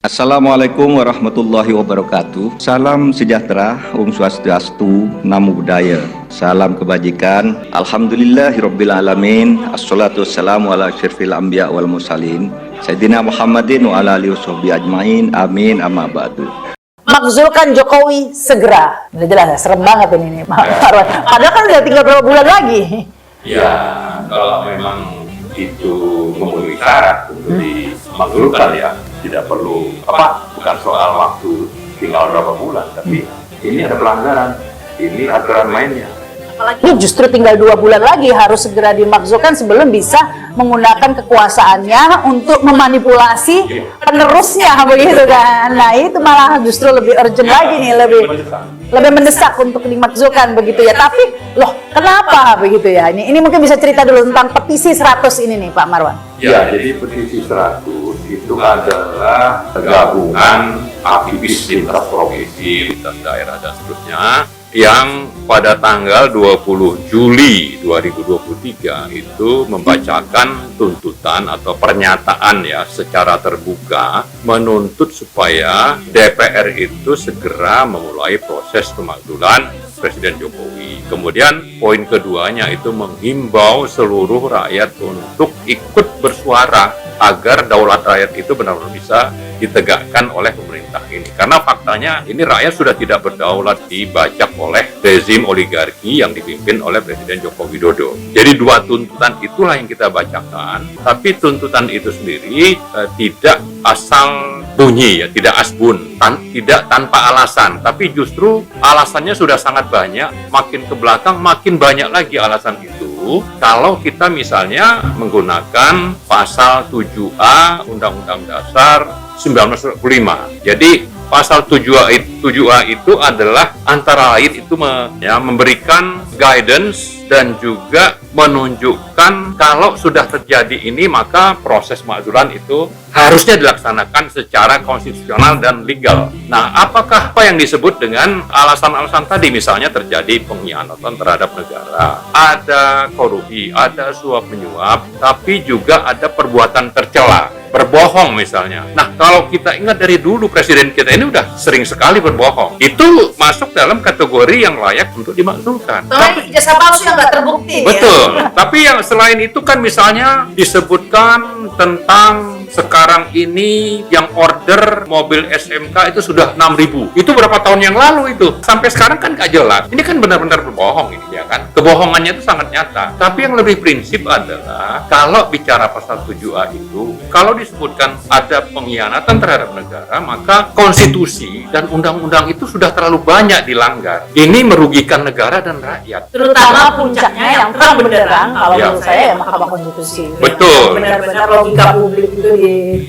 Assalamualaikum warahmatullahi wabarakatuh. Salam sejahtera, Om Swastiastu, Namo Buddhaya. Salam kebajikan. Alhamdulillahirabbil alamin. Assalatu wassalamu ala asyrafil anbiya wal mursalin. Sayyidina Muhammadin wa ala alihi washabihi ajmain. Amin amma ba'du. Makzulkan Jokowi segera. Udah jelas ya, serem banget ini Marwan. Padahal kan udah tinggal berapa bulan lagi. Ya, kalau memang itu memenuhi syarat untuk dimakzulkan ya, tidak perlu bukan soal waktu tinggal berapa bulan, tapi ini ada pelanggaran, ini aturan mainnya. Apalagi justru tinggal 2 bulan lagi harus segera dimakzulkan sebelum bisa menggunakan kekuasaannya untuk memanipulasi penerusnya, begitu kan. Nah itu malah justru lebih urgent lagi nih, lebih mendesak untuk dimakzulkan begitu ya. Tapi loh kenapa begitu ya? Ini mungkin bisa cerita dulu tentang petisi 100 ini nih Pak Marwan. Ya, jadi petisi 100 itu adalah gabungan aktivis lintas profesi, lintas daerah dan seterusnya, yang pada tanggal 20 Juli 2023 itu membacakan tuntutan atau pernyataan ya secara terbuka menuntut supaya DPR itu segera memulai proses pemakzulan Presiden Jokowi. Kemudian poin keduanya itu menghimbau seluruh rakyat untuk ikut bersuara agar daulat rakyat itu benar-benar bisa ditegakkan oleh pemerintah ini. Karena faktanya ini rakyat sudah tidak berdaulat, dibajak oleh rezim oligarki yang dipimpin oleh Presiden Joko Widodo. Jadi 2 tuntutan itulah yang kita bacakan. Tapi tuntutan itu sendiri tidak asal bunyi ya, tidak asbun, tidak tanpa alasan. Tapi justru alasannya sudah sangat banyak. Makin ke belakang makin banyak lagi alasan itu. Kalau kita misalnya menggunakan pasal 7A Undang-Undang Dasar 1945. Jadi pasal 7A itu adalah antara lain itu memberikan guidance dan juga menunjukkan kalau sudah terjadi ini maka proses makzulan itu harusnya dilaksanakan secara konstitusional dan legal. Nah, apakah apa yang disebut dengan alasan-alasan tadi? Misalnya terjadi pengkhianatan terhadap negara, ada korupsi, ada suap menyuap, tapi juga ada perbuatan tercela, berbohong misalnya. Nah, kalau kita ingat dari dulu presiden kita ini udah sering sekali berbohong. Itu masuk dalam kategori yang layak untuk dimakzulkan. Tapi ijazah palsu yang nggak terbukti. Betul. Ya? Tapi yang selain itu kan misalnya disebutkan tentang sekarang ini yang order mobil SMK itu sudah 6.000. Itu berapa tahun yang lalu itu? Sampai sekarang kan nggak jelas. Ini kan benar-benar berbohong ini ya kan. Kebohongannya itu sangat nyata. Tapi yang lebih prinsip adalah kalau bicara pasal 7A itu, kalau disebutkan ada pengkhianatan terhadap negara, maka konstitusi dan undang-undang itu sudah terlalu banyak dilanggar. Ini merugikan negara dan rakyat. Terutama puncaknya yang terang benderang kalau menurut saya ya Mahkamah Konstitusi. Betul. Benar-benar logika publik itu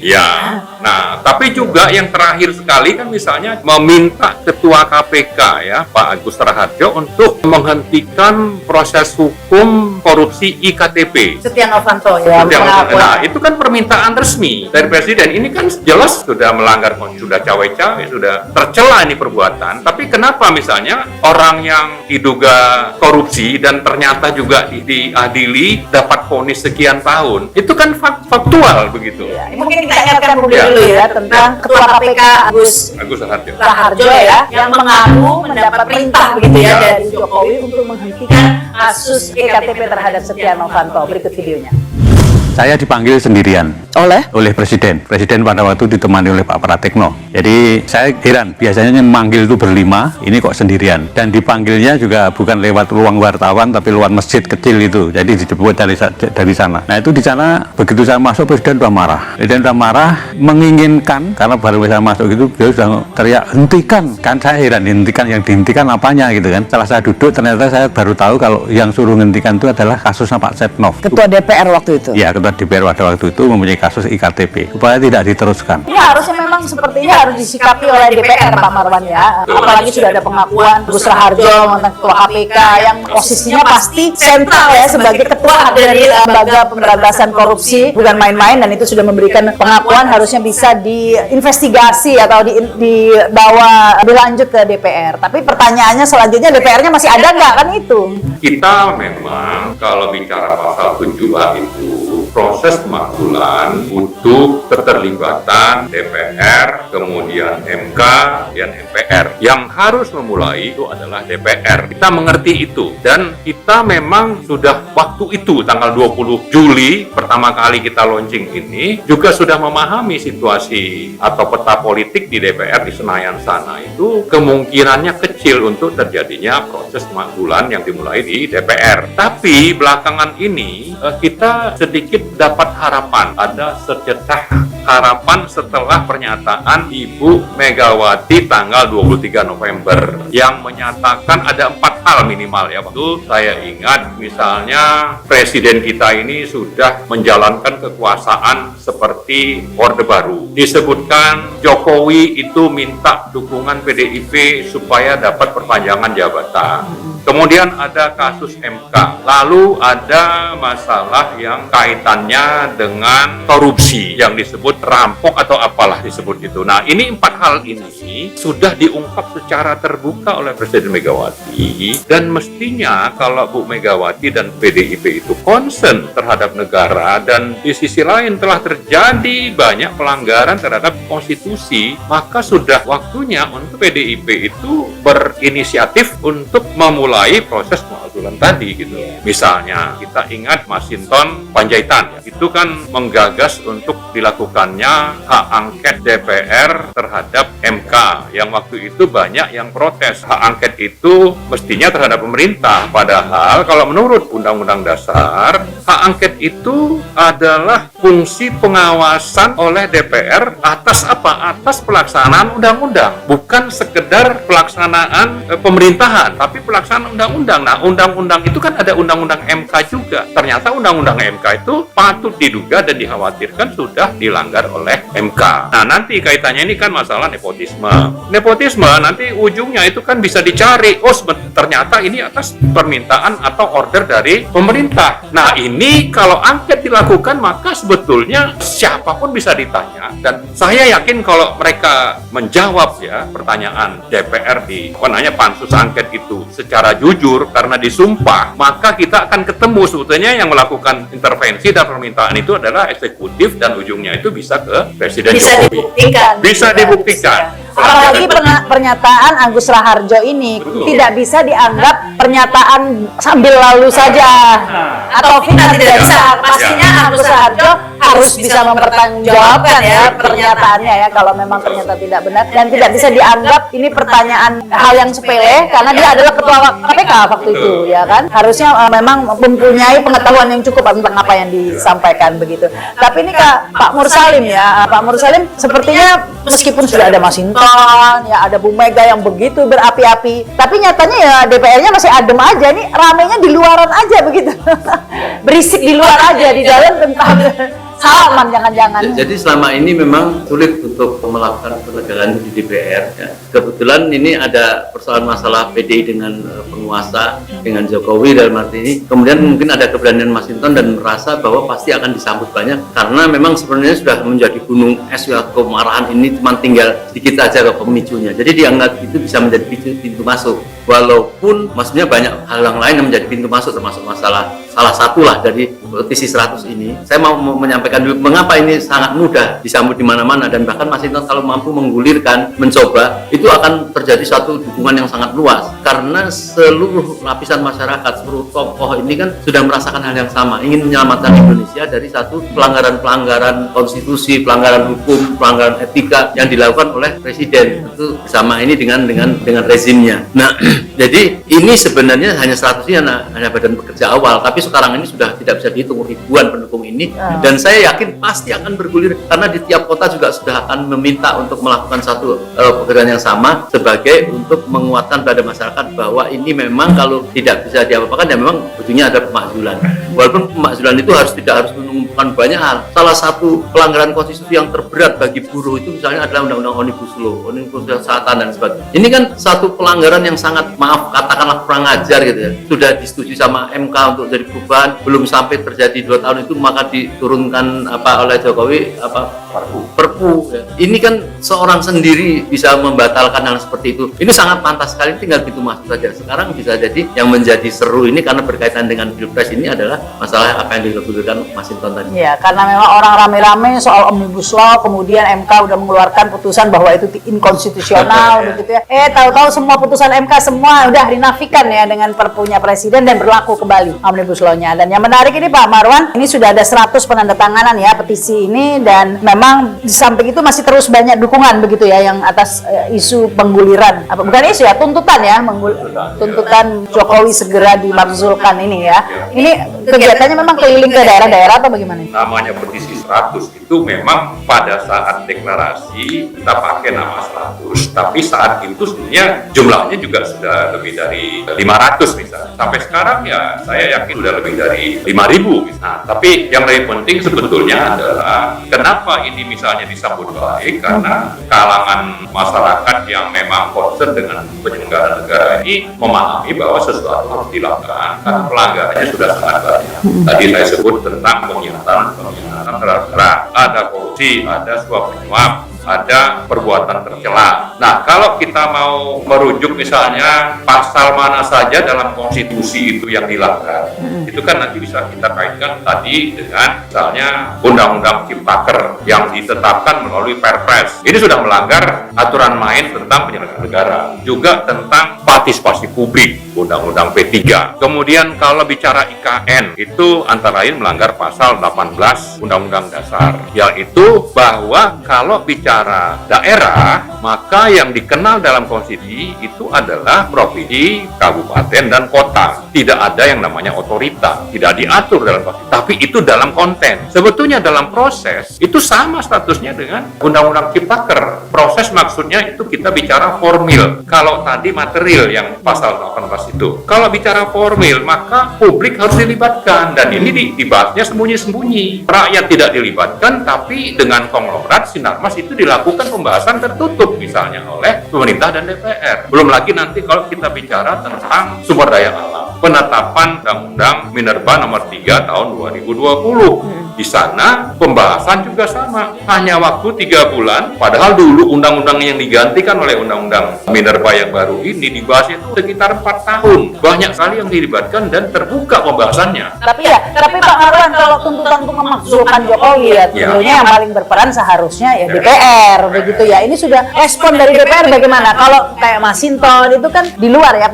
Ya, nah tapi juga yang terakhir sekali kan misalnya meminta Ketua KPK ya Pak Agus Raharjo untuk menghentikan proses hukum korupsi IKTP. Setia Novanto ya. Nah itu kan permintaan resmi dari Presiden. Ini kan jelas sudah melanggar, sudah cawe-cawe, sudah tercela ini perbuatan. Tapi kenapa misalnya orang yang diduga korupsi dan ternyata juga diadili dapat vonis sekian tahun? Itu kan faktual begitu. Ya, mungkin kita ingatkan publik dulu ya tentang Ketua KPK Agus Raharjo ya, yang mengaku mendapat perintah begitu ya dari Jokowi untuk menghentikan kasus EKTP terhadap Setia Novanto. Berikut videonya. Saya dipanggil sendirian oleh Presiden. Presiden pada waktu ditemani oleh Pak Pratikno. Jadi saya heran, biasanya memanggil itu berlima, ini kok sendirian. Dan dipanggilnya juga bukan lewat ruang wartawan, tapi lewat masjid kecil itu. Jadi dijemput dari sana. Nah itu di sana begitu saya masuk, Presiden sudah marah. Presiden sudah marah, menginginkan karena baru saya masuk itu, dia sudah teriak hentikan. Kan saya heran, hentikan, yang dihentikan apanya gitu kan. Setelah saya duduk, ternyata saya baru tahu kalau yang suruh hentikan itu adalah kasusnya Pak Setnov. Ketua DPR waktu itu. Ya, Ketua DPR pada waktu itu mempunyai kasus IKTP supaya tidak diteruskan. Ya harusnya memang sepertinya harus disikapi oleh DPR Pak Marwan ya. Apalagi sudah ada pengakuan Agus Raharjo mantan Ketua KPK yang posisinya pasti sentral ya sebagai ketua dari lembaga pemberantasan korupsi, bukan main-main, dan itu sudah memberikan pengakuan harusnya bisa diinvestigasi atau dibawa berlanjut ke DPR. Tapi pertanyaannya selanjutnya DPR-nya masih ada nggak kan itu? Kita memang kalau bicara pasal 7A itu proses pemakzulan butuh keterlibatan DPR, kemudian MK, dan MPR. Yang harus memulai itu adalah DPR. Kita mengerti itu, dan kita memang sudah waktu itu tanggal 20 Juli pertama kali kita launching ini juga sudah memahami situasi atau peta politik di DPR di Senayan sana itu kemungkinannya kecil untuk terjadinya proses pemakzulan yang dimulai di DPR. Tapi belakangan ini kita sedikit dapat harapan, ada secercah harapan setelah pernyataan Ibu Megawati tanggal 23 November yang menyatakan ada 4 hal minimal ya. Waktu saya ingat misalnya Presiden kita ini sudah menjalankan kekuasaan seperti Orde Baru. Disebutkan Jokowi itu minta dukungan PDIP supaya dapat perpanjangan jabatan. Kemudian ada kasus MK, lalu ada masalah yang kaitannya dengan korupsi yang disebut rampok atau apalah disebut itu. Nah, ini 4 hal ini sudah diungkap secara terbuka oleh Presiden Megawati, dan mestinya kalau Bu Megawati dan PDIP itu concern terhadap negara dan di sisi lain telah terjadi banyak pelanggaran terhadap konstitusi, maka sudah waktunya untuk PDIP itu berinisiatif untuk memulai proses pemakzulan tadi gitu. Misalnya kita ingat Masinton Panjaitan itu kan menggagas untuk dilakukannya hak angket DPR terhadap MK yang waktu itu banyak yang protes. Hak angket itu mestinya terhadap pemerintah, padahal kalau menurut Undang-Undang Dasar hak angket itu adalah fungsi pengawasan oleh DPR atas apa? Atas pelaksanaan undang-undang, bukan sekedar pelaksanaan pemerintahan, tapi pelaksanaan undang-undang. Nah, undang-undang itu kan ada undang-undang MK juga. Ternyata undang-undang MK itu patut diduga dan dikhawatirkan sudah dilanggar oleh MK. Nah, nanti kaitannya ini kan masalah nepotisme. Nepotisme nanti ujungnya itu kan bisa dicari, oh ternyata ini atas permintaan atau order dari pemerintah. Nah, ini kalau angket dilakukan maka sebetulnya siapapun bisa ditanya, dan saya yakin kalau mereka menjawab ya pertanyaan DPR di pansus angket itu secara jujur karena disumpah, maka kita akan ketemu sebetulnya yang melakukan intervensi dan permintaan itu adalah eksekutif, dan ujungnya itu bisa ke Presiden Jokowi. Bisa dibuktikan. Apalagi pernyataan Agus Raharjo ini tidak bisa dianggap pernyataan sambil lalu saja atau final tidak bisa. Pastinya Agus Raharjo harus bisa mempertanggungjawabkan ya pernyataannya ya kalau memang ternyata tidak benar, dan tidak bisa dianggap ini pertanyaan hal yang sepele karena dia adalah ketua KPK waktu itu ya kan. Harusnya memang mempunyai pengetahuan yang cukup tentang apa yang disampaikan begitu. Tapi ini Pak Mursalim ya, Pak Mursalim sepertinya meskipun sudah ada Masinton ya, ada Bu Mega yang begitu berapi-api, tapi nyatanya ya DPR-nya masih adem aja, nih ramenya di luaran aja begitu. Berisik di luar aja, di dalam tentang salaman jangan-jangan. Jadi selama ini memang sulit untuk melakukan penegakan di DPR ya. Kebetulan ini ada persoalan masalah PDI dengan penguasa, dengan Jokowi dalam arti ini. Kemudian mungkin ada keberanian Masinton dan merasa bahwa pasti akan disambut banyak, karena memang sebenarnya sudah menjadi gunung es ya, kemarahan ini cuma tinggal sedikit saja ke pemicunya. Jadi dianggap itu bisa menjadi pintu masuk. Walaupun maksudnya banyak hal yang lain yang menjadi pintu masuk, termasuk masalah salah satu lah dari petisi 100 ini. Saya mau menyampaikan dulu mengapa ini sangat mudah disambut di mana-mana, dan bahkan Masinton kalau mampu menggulirkan, mencoba, itu akan terjadi suatu dukungan yang sangat luas, karena seluruh lapisan masyarakat, seluruh tokoh ini kan sudah merasakan hal yang sama, ingin menyelamatkan Indonesia dari satu pelanggaran konstitusi, pelanggaran hukum, pelanggaran etika yang dilakukan oleh Presiden itu bersama ini dengan rezimnya. Nah, jadi ini sebenarnya hanya 100 ini hanya badan pekerja awal, tapi sekarang ini sudah tidak bisa dihitung ribuan pendukung ini, dan saya yakin pasti akan bergulir karena di tiap kota juga sudah akan meminta untuk melakukan satu pekerjaan yang sama sebagai untuk menguatkan pada masyarakat bahwa ini memang kalau tidak bisa diapa-apakan ya memang ujungnya ada pemakzulan. Walaupun pemakzulan itu tidak harus menumpukan banyak hal. Salah satu pelanggaran konstitusi yang terberat bagi buruh itu misalnya adalah Undang-Undang Omnibus Law, Omnibus Kesehatan dan sebagainya. Ini kan satu pelanggaran yang sangat, maaf katakanlah, kurang ajar gitu ya. Sudah disetujui sama MK untuk jadi perubahan, belum sampai terjadi 2 tahun itu maka diturunkan oleh Jokowi Perpu. Ya. Ini kan seorang sendiri bisa membatalkan hal seperti itu. Ini sangat pantas sekali, tinggal pintu masuk saja. Sekarang bisa jadi yang menjadi seru ini karena berkaitan dengan Pilpres ini adalah masalah apa yang dilakukan Mas Hinton tadi. Ya, karena memang orang rame-rame soal Omnibus Law, kemudian MK udah mengeluarkan putusan bahwa itu inkonstitusional begitu ya. Tahu-tahu semua putusan MK semua udah dinafikan ya dengan perpunya Presiden dan berlaku kembali Omnibus Law-nya. Dan yang menarik ini Pak Marwan, ini sudah ada 100 penandatanganan ya petisi ini, dan memang di samping itu masih terus banyak dukungan begitu ya yang atas isu pengguliran, apa bukan isu ya, tuntutan ya, tuntutan Jokowi segera dimakzulkan ini ya. Ini kegiatannya memang keliling ke daerah-daerah atau bagaimana? Namanya petisi 100 itu memang pada saat deklarasi kita pakai nama 100, tapi saat itu sebenarnya jumlahnya juga sudah lebih dari 500 misalnya. Sampai sekarang ya saya yakin sudah lebih dari 5.000 misalnya. Nah, tapi yang lebih penting sebetulnya adalah kenapa ini misalnya disambut baik, karena kalangan masyarakat yang memang concern dengan penyelenggaraan negara ini memahami bahwa sesuatu harus dilakukan karena pelanggarannya sudah sangat banyak. Tadi saya sebut tentang pengkhianatan terhadap ada korupsi, ada suap menyuap, ada perbuatan tercela. Nah, kalau kita mau merujuk misalnya pasal mana saja dalam konstitusi itu yang dilanggar, itu kan nanti bisa kita kaitkan tadi dengan misalnya Undang-Undang Ciptaker yang ditetapkan melalui Perpres. Ini sudah melanggar aturan main tentang penyelenggaraan negara, juga tentang partisipasi publik, Undang-Undang P3. Kemudian kalau bicara IKN, itu antara lain melanggar pasal 18 Undang-Undang Dasar, yaitu bahwa kalau bicara daerah, maka yang dikenal dalam konstitusi itu adalah provinsi, kabupaten, dan kota. Tidak ada yang namanya otorita, tidak diatur dalam konstitusi, tapi itu dalam konten. Sebetulnya dalam proses itu sama statusnya dengan Undang-Undang Ciptaker. Proses maksudnya itu kita bicara formil. Kalau tadi material yang pasal 18 itu. Kalau bicara formil, maka publik harus dilibatkan, dan ini dibahasnya sembunyi-sembunyi. Rakyat tidak dilibatkan, tapi dengan konglomerat Sinarmas itu dilakukan pembahasan tertutup misalnya oleh pemerintah dan DPR. Belum lagi nanti kalau kita bicara tentang sumber daya alam, penetapan Undang-Undang Minerba nomor 3 tahun 2020. Di sana pembahasan juga sama, hanya waktu 3 bulan, padahal dulu undang-undang yang digantikan oleh Undang-Undang Minerba yang baru ini dibahas itu sekitar 4 tahun. Banyak sekali yang dilibatkan dan terbuka pembahasannya. Tapi Pak Marwan, kalau tuntutan untuk memakzulkan Jokowi ya, tentunya yang paling berperan seharusnya ya DPR begitu ya. Ini sudah respon dari DPR bagaimana? Kalau kayak Mas Hinton itu kan di luar ya,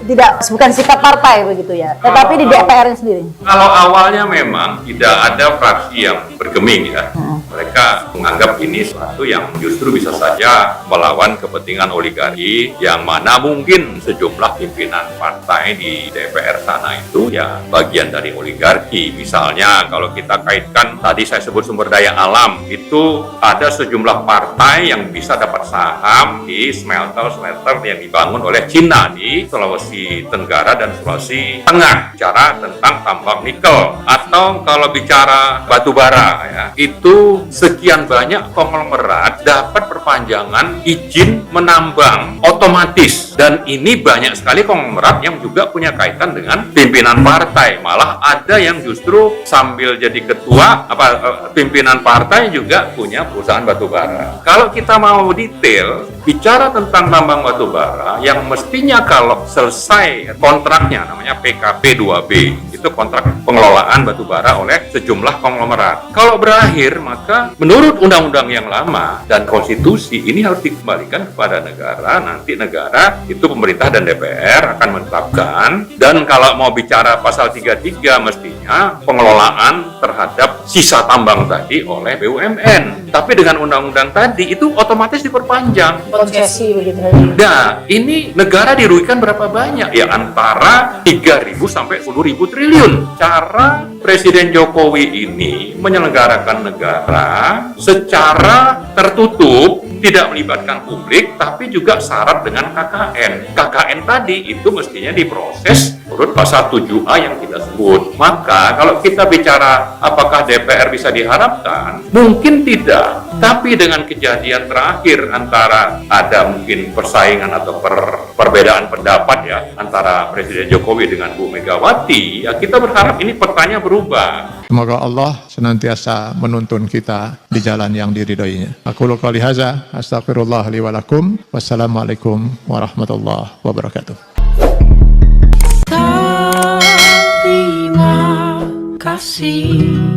tidak bukan sikap partai begitu ya, tetapi di DPR sendiri. Kalau awalnya memang tidak ada fraksi yang bergeming ya. Mereka menganggap ini sesuatu yang justru bisa saja melawan kepentingan oligarki, yang mana mungkin sejumlah pimpinan partai di DPR sana itu ya bagian dari oligarki. Misalnya kalau kita kaitkan tadi saya sebut sumber daya alam, itu ada sejumlah partai yang bisa dapat saham di smelter yang dibangun oleh Cina di Sulawesi Tenggara dan Sulawesi Tengah. Bicara tentang tambang nikel, atau kalau bicara batu bara ya, itu sekian banyak konglomerat dapat perpanjangan izin menambang otomatis, dan ini banyak sekali konglomerat yang juga punya kaitan dengan pimpinan partai. Malah ada yang justru sambil jadi ketua pimpinan partai juga punya perusahaan batu bara. Kalau kita mau detail bicara tentang tambang batu bara, yang mestinya kalau selesai kontraknya namanya PKP 2B, itu kontrak pengelolaan batu bara oleh sejumlah konglomerat. Kalau berakhir, maka menurut undang-undang yang lama dan konstitusi ini harus dikembalikan kepada negara. Nanti negara itu pemerintah dan DPR akan menetapkan, dan kalau mau bicara pasal 33 mestinya pengelolaan terhadap sisa tambang tadi oleh BUMN. Tapi dengan undang-undang tadi itu otomatis diperpanjang. Konsesi begitu. Nah, ini negara dirugikan berapa banyak? Ya antara 3.000 sampai 10.000 triliun. Cara Presiden Jokowi ini menyelenggarakan negara secara tertutup, tidak melibatkan publik, tapi juga syarat dengan KKN. KKN tadi itu mestinya diproses menurut pasal 7A yang kita sebut. Maka kalau kita bicara apakah DPR bisa diharapkan, mungkin tidak. Tapi dengan kejadian terakhir antara ada mungkin persaingan atau perbedaan pendapat ya antara Presiden Jokowi dengan Bu Megawati, ya kita berharap ini petanya berubah. Semoga Allah senantiasa menuntun kita di jalan yang diridhoinya. Aku qouli hadza, astagfirullah li wa lakum. Wassalamualaikum warahmatullahi wabarakatuh. Terima kasih.